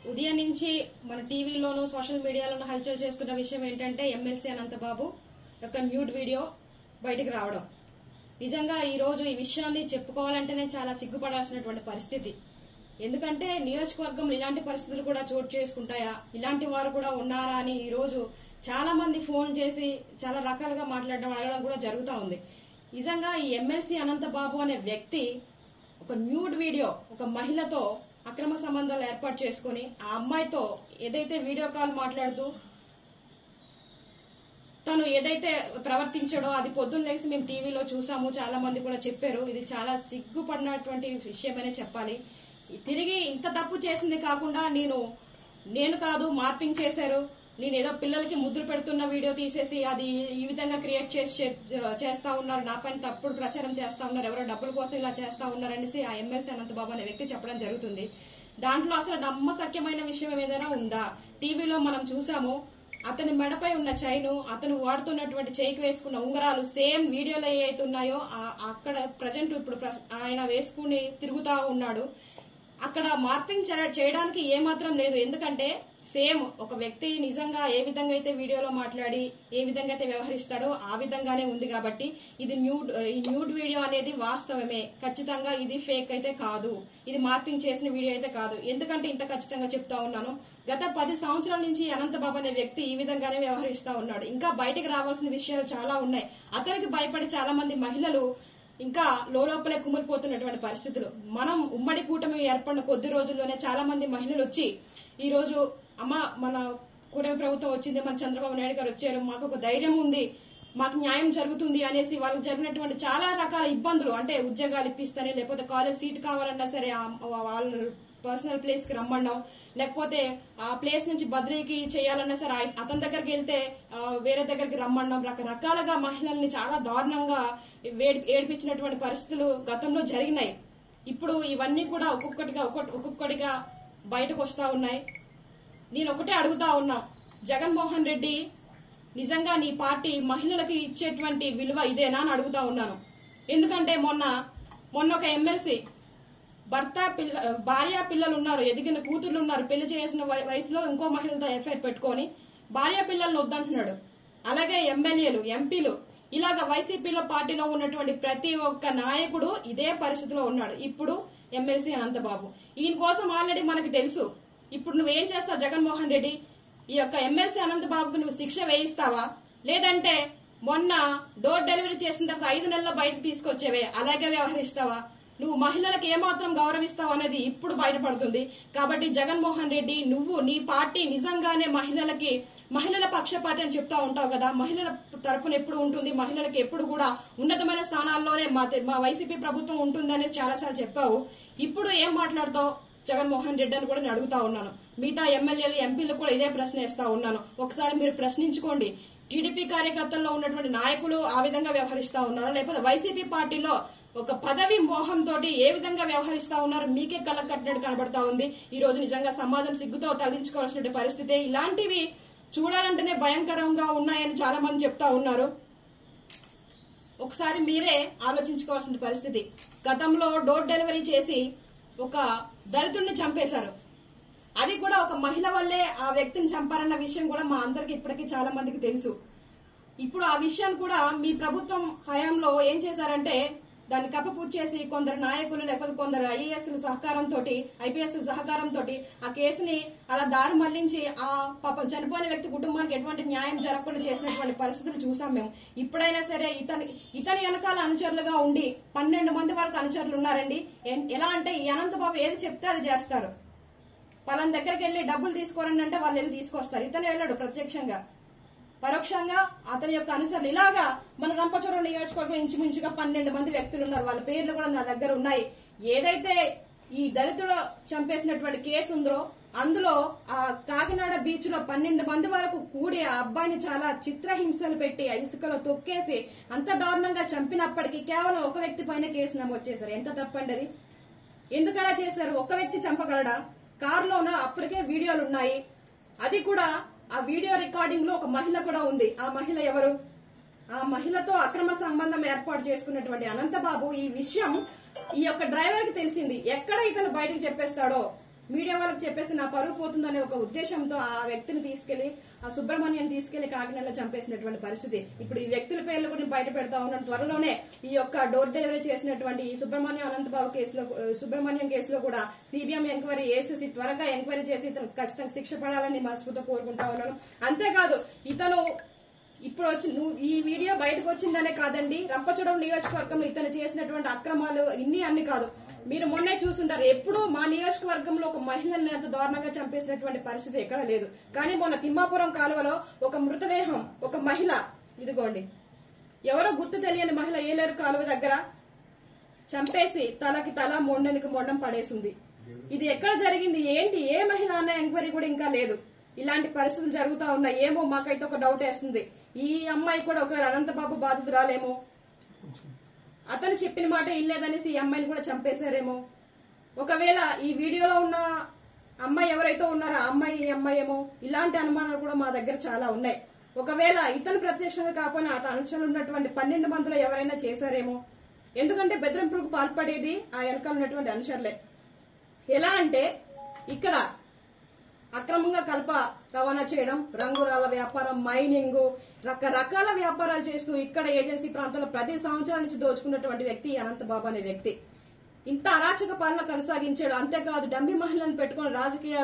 ఉదయం నుంచి మన టీవీలోను సోషల్ మీడియాలోను హల్చల్ చేస్తున్న విషయం ఏంటంటే ఎమ్మెల్సీ అనంతబాబు యొక్క న్యూడ్ వీడియో బయటకు రావడం. నిజంగా ఈ రోజు ఈ విషయాన్ని చెప్పుకోవాలంటేనే చాలా సిగ్గుపడాల్సినటువంటి పరిస్థితి. ఎందుకంటే నియోజకవర్గంలో ఇలాంటి పరిస్థితులు కూడా చోటు చేసుకుంటాయా, ఇలాంటి వారు కూడా ఉన్నారా అని ఈ రోజు చాలా మంది ఫోన్ చేసి చాలా రకాలుగా మాట్లాడడం అడగడం కూడా జరుగుతూ ఉంది. నిజంగా ఈ ఎమ్మెల్సీ అనంతబాబు అనే వ్యక్తి ఒక న్యూడ్ వీడియో ఒక మహిళతో అక్రమ సంబంధాలు ఏర్పాటు చేసుకుని ఆ అమ్మాయితో ఏదైతే వీడియో కాల్ మాట్లాడుతూ తను ఏదైతే ప్రవర్తించాడో అది పొద్దున్న లేసి మేము టీవీలో చూసాము, చాలా మంది కూడా చెప్పారు. ఇది చాలా సిగ్గుపడినటువంటి విషయమనే చెప్పాలి. తిరిగి ఇంత తప్పు చేసింది కాకుండా నేను కాదు మార్పింగ్ చేశారు, నేను ఏదో పిల్లలకి ముద్దులు పెడుతున్న వీడియో తీసేసి అది ఈ విధంగా క్రియేట్ చేస్తా ఉన్నారు, నా పైన తప్పుడు ప్రచారం చేస్తా ఉన్నారు, ఎవరో డబ్బుల కోసం ఇలా చేస్తా ఉన్నారనేసి ఆ ఎమ్మెల్సీ అనంతబాబు అనే వ్యక్తి చెప్పడం జరుగుతుంది. దాంట్లో అసలు నమ్మశక్యమైన విషయం ఏదైనా ఉందా? టీవీలో మనం చూసాము, అతని మెడపై ఉన్న చైను, అతను వాడుతున్నటువంటి చేయికి వేసుకున్న ఉంగరాలు సేమ్ వీడియోలో ఏవైతే ఉన్నాయో అక్కడ ప్రజెంట్ ఇప్పుడు ఆయన వేసుకుని తిరుగుతా ఉన్నాడు. అక్కడ మార్పింగ్ చేయడానికి ఏమాత్రం లేదు. ఎందుకంటే సేమ్ ఒక వ్యక్తి నిజంగా ఏ విధంగా అయితే వీడియోలో మాట్లాడి ఏ విధంగా అయితే వ్యవహరిస్తాడో ఆ విధంగానే ఉంది. కాబట్టి ఇది న్యూడ్ వీడియో అనేది వాస్తవమే, ఖచ్చితంగా ఇది ఫేక్ అయితే కాదు, ఇది మార్పింగ్ చేసిన వీడియో అయితే కాదు. ఎందుకంటే ఇంత ఖచ్చితంగా చెప్తా ఉన్నాను, గత 10 సంవత్సరాల నుంచి అనంతబాబు అనే వ్యక్తి ఈ విధంగానే వ్యవహరిస్తా ఉన్నాడు. ఇంకా బయటకు రావాల్సిన విషయాలు చాలా ఉన్నాయి. అతనికి భయపడి చాలా మంది మహిళలు ఇంకా లోపలే కుమిలిపోతున్నటువంటి పరిస్థితులు. మనం ఉమ్మడి కూటమి ఏర్పడిన కొద్ది రోజుల్లోనే చాలా మంది మహిళలు వచ్చి ఈ రోజు అమ్మ మన కూటమి ప్రభుత్వం వచ్చింది, మన చంద్రబాబు నాయుడు గారు వచ్చారు, మాకు ఒక ధైర్యం ఉంది, మాకు న్యాయం జరుగుతుంది అనేసి వాళ్ళకి జరిగినటువంటి చాలా రకాల ఇబ్బందులు, అంటే ఉద్యోగాలు ఇప్పిస్తానే, లేకపోతే కాలేజ్ సీట్ కావాలన్నా సరే వాళ్ళ పర్సనల్ ప్లేస్ కి రమ్మన్నాం, లేకపోతే ఆ ప్లేస్ నుంచి బదిలీకి చేయాలన్నా సరే అతని దగ్గరికి వెళ్తే వేరే దగ్గరికి రమ్మన్నాం. రకరకాలుగా మహిళల్ని చాలా దారుణంగా ఏడిపించినటువంటి పరిస్థితులు గతంలో జరిగినాయి. ఇప్పుడు ఇవన్నీ కూడా ఒక్కొక్కటిగా బయటకు వస్తా ఉన్నాయి. నేను ఒకటే అడుగుతా ఉన్నా, జగన్మోహన్ రెడ్డి నిజంగా నీ పార్టీ మహిళలకి ఇచ్చేటువంటి విలువ ఇదేనా అని అడుగుతా ఉన్నాను. ఎందుకంటే మొన్న ఒక ఎమ్మెల్సీ భార్య పిల్లలు ఉన్నారు, ఎదిగిన కూతుర్లు ఉన్నారు, పెళ్లి చేసిన వయసులో ఇంకో మహిళతో ఎఫ్ఐఆర్ పెట్టుకొని భార్య పిల్లలను వద్దంటున్నాడు. అలాగే ఎమ్మెల్యేలు, ఎంపీలు, ఇలాగ వైసీపీలో పార్టీలో ఉన్నటువంటి ప్రతి ఒక్క నాయకుడు ఇదే పరిస్థితిలో ఉన్నాడు. ఇప్పుడు ఎమ్మెల్సీ అనంతబాబు, ఈయన కోసం ఆల్రెడీ మనకు తెలుసు. ఇప్పుడు నువ్వేం చేస్తావు జగన్మోహన్ రెడ్డి? ఈ యొక్క ఎమ్మెల్సీ అనంతబాబుకు నువ్వు శిక్ష వేయిస్తావా, లేదంటే మొన్న డోర్ డెలివరీ చేసిన తర్వాత 5 నెలల్లో బయటకు తీసుకొచ్చేవే అలాగే వ్యవహరిస్తావా? నువ్వు మహిళలకు ఏమాత్రం గౌరవిస్తావు అనేది ఇప్పుడు బయటపడుతుంది. కాబట్టి జగన్మోహన్ రెడ్డి, నువ్వు నీ పార్టీ నిజంగానే మహిళల పక్షపాతి అని చెప్తా ఉంటావు కదా, మహిళల తరపున ఎప్పుడు ఉంటుంది, మహిళలకు ఎప్పుడు కూడా ఉన్నతమైన స్థానాల్లోనే మా వైసీపీ ప్రభుత్వం ఉంటుంది అనేసి చాలాసార్లు చెప్పావు. ఇప్పుడు ఏం మాట్లాడతావు జగన్మోహన్ రెడ్డి అని కూడా నేను అడుగుతా ఉన్నాను. మిగతా ఎమ్మెల్యేలు, ఎంపీలు కూడా ఇదే ప్రశ్న వేస్తా ఉన్నాను. ఒకసారి మీరు ప్రశ్నించుకోండి. టీడీపీ కార్యకర్తల్లో ఉన్నటువంటి నాయకులు ఆ విధంగా వ్యవహరిస్తా ఉన్నారా, లేకపోతే వైసీపీ పార్టీలో ఒక పదవి మోహంతో ఏ విధంగా వ్యవహరిస్తా ఉన్నారు మీకే కళ్ళకు కట్టినట్టు కనబడతా ఉంది. ఈ రోజు నిజంగా సమాజం సిగ్గుతో తలదించుకోవాల్సిన పరిస్థితి. ఇలాంటివి చూడాలంటేనే భయంకరంగా ఉన్నాయని చాలా మంది చెప్తా ఉన్నారు. ఒకసారి మీరే ఆలోచించుకోవాల్సిన పరిస్థితి. గతంలో డోర్ డెలివరీ చేసి ఒక దళితుడిని చంపేశారు. అది కూడా ఒక మహిళ వల్లే ఆ వ్యక్తిని చంపారన్న విషయం కూడా మా అందరికి ఇప్పటికీ చాలా మందికి తెలుసు. ఇప్పుడు ఆ విషయాన్ని కూడా మీ ప్రభుత్వం హయాంలో ఏం చేశారంటే దాన్ని కప్పపూర్తి చేసి కొందరు నాయకులు లేకపోతే కొందరు ఐఏఎస్ల సహకారంతో, ఐపీఎస్ల సహకారంతో ఆ కేసుని అలా దారి మళ్లించి ఆ పాపం చనిపోయిన వ్యక్తి కుటుంబానికి ఎటువంటి న్యాయం జరగకుండా చేసినటువంటి పరిస్థితులు చూసాం మేము. ఇప్పుడైనా సరే ఇతని వెనకాల అనుచరులుగా ఉండి 12 మంది వరకు అనుచరులు ఉన్నారండి. ఎలా అంటే ఈ అనంతబాబు ఏది చెప్తే అది చేస్తారు. పలానా దగ్గరికి వెళ్లి డబ్బులు తీసుకోరండి అంటే వాళ్ళు వెళ్ళి తీసుకొస్తారు. ఇతను వెళ్ళాడు ప్రత్యక్షంగా, పరోక్షంగా అతని యొక్క అనుసరణ. ఇలాగా మన రంపచోడవరం నియోజకవర్గం ఇంచుమించుగా 12 మంది వ్యక్తులు ఉన్నారు. వాళ్ళ పేర్లు కూడా నా దగ్గర ఉన్నాయి. ఏదైతే ఈ దళితుడు చంపేసినటువంటి కేసు ఉందో అందులో ఆ కాకినాడ బీచ్ లో 12 మంది వరకు కూడి ఆ అబ్బాయిని చాలా చిత్రహింసలు పెట్టి ఇసుకలో తొక్కేసి అంత దారుణంగా చంపినప్పటికీ కేవలం ఒక వ్యక్తి పైన కేసు నమోదు చేశారు. ఎంత తప్పండి అది? ఎందుకలా చేశారు? ఒక్క వ్యక్తి చంపగలడా? కారులోనూ అప్పటికే వీడియోలు ఉన్నాయి. అది కూడా ఆ వీడియో రికార్డింగ్ లో ఒక మహిళ కూడా ఉంది. ఆ మహిళ ఎవరు? ఆ మహిళతో అక్రమ సంబంధం ఏర్పాటు చేసుకున్నటువంటి అనంతబాబు ఈ విషయం ఈ యొక్క డ్రైవర్ కి తెలిసింది. ఎక్కడ ఇతను బయటకు చెప్పేస్తాడో మీడియా వాళ్ళకి చెప్పేసి నా పరువు పోతుందనే ఒక ఉద్దేశంతో ఆ వ్యక్తిని తీసుకెళ్లి ఆ సుబ్రహ్మణ్యం తీసుకెళ్లి కాకినాడలో చంపేసినటువంటి పరిస్థితి. ఇప్పుడు ఈ వ్యక్తుల పేర్లు కూడా బయట పెడతా ఉన్నాను. త్వరలోనే ఈ యొక్క డోర్ డెలివరీ చేసినటువంటి ఈ సుబ్రహ్మణ్యం అనంతబాబు కేసులో సుబ్రహ్మణ్యం కేసులో కూడా సిబిఎం ఎంక్వైరీ వేసేసి త్వరగా ఎంక్వైరీ చేసి ఇతను ఖచ్చితంగా శిక్ష పడాలని మనస్ఫూర్తిగా కోరుకుంటా ఉన్నాను. అంతేకాదు ఇతను ఇప్పుడు ఈ వీడియో బయటకు వచ్చిందనే కాదండి, రంపచోడవరం నియోజకవర్గంలో ఇతను చేసినటువంటి అక్రమాలు అన్ని కాదు. మీరు మొన్నే చూసుంటారు, ఎప్పుడూ మా నియోజకవర్గంలో ఒక మహిళని అంత దారుణంగా చంపేసినటువంటి పరిస్థితి ఎక్కడ లేదు. కానీ మొన్న తిమ్మాపురం కాలువలో ఒక మృతదేహం, ఒక మహిళ, ఇదిగోండి ఎవరో గుర్తు తెలియని మహిళ ఏలేరు కాలువ దగ్గర చంపేసి తలకి తల మొండనికి మొండం పడేసింది. ఇది ఎక్కడ జరిగింది, ఏంటి, ఏ మహిళ అన్న ఎంక్వైరీ కూడా ఇంకా లేదు. ఇలాంటి పరిస్థితులు జరుగుతా ఉన్నాయి. ఏమో మాకైతే ఒక డౌట్ వేస్తుంది, ఈ అమ్మాయి కూడా ఒకవేళ అనంతబాబు బాధితురాలేమో, అతను చెప్పిన మాట ఇల్లేదనేసి ఈ అమ్మాయిని కూడా చంపేశారేమో. ఒకవేళ ఈ వీడియోలో ఉన్న అమ్మాయి ఎవరైతే ఉన్నారో ఆ అమ్మాయి ఈ అమ్మాయి ఏమో, ఇలాంటి అనుమానాలు కూడా మా దగ్గర చాలా ఉన్నాయి. ఒకవేళ ఇతను ప్రత్యక్షంగా కాకపోయినా అతను అనుచరులు ఉన్నటువంటి 12 మందిలో ఎవరైనా చేశారేమో. ఎందుకంటే బెదిరింపులకు పాల్పడేది ఆ వెనకాల ఉన్నటువంటి అనుచరులే. ఎలా అంటే ఇక్కడ అక్రమంగా కలప రవాణా చేయడం, రంగురాల వ్యాపారం, మైనింగ్, రకరకాల వ్యాపారాలు చేస్తూ ఇక్కడ ఏజెన్సీ ప్రాంతంలో 10 సంవత్సరాల నుంచి దోచుకున్నటువంటి వ్యక్తి అనంతబాబు అనే వ్యక్తి. ఇంత అరాచక పాలన కొనసాగించాడు. అంతేకాదు డంబి మహిళలను పెట్టుకుని రాజకీయ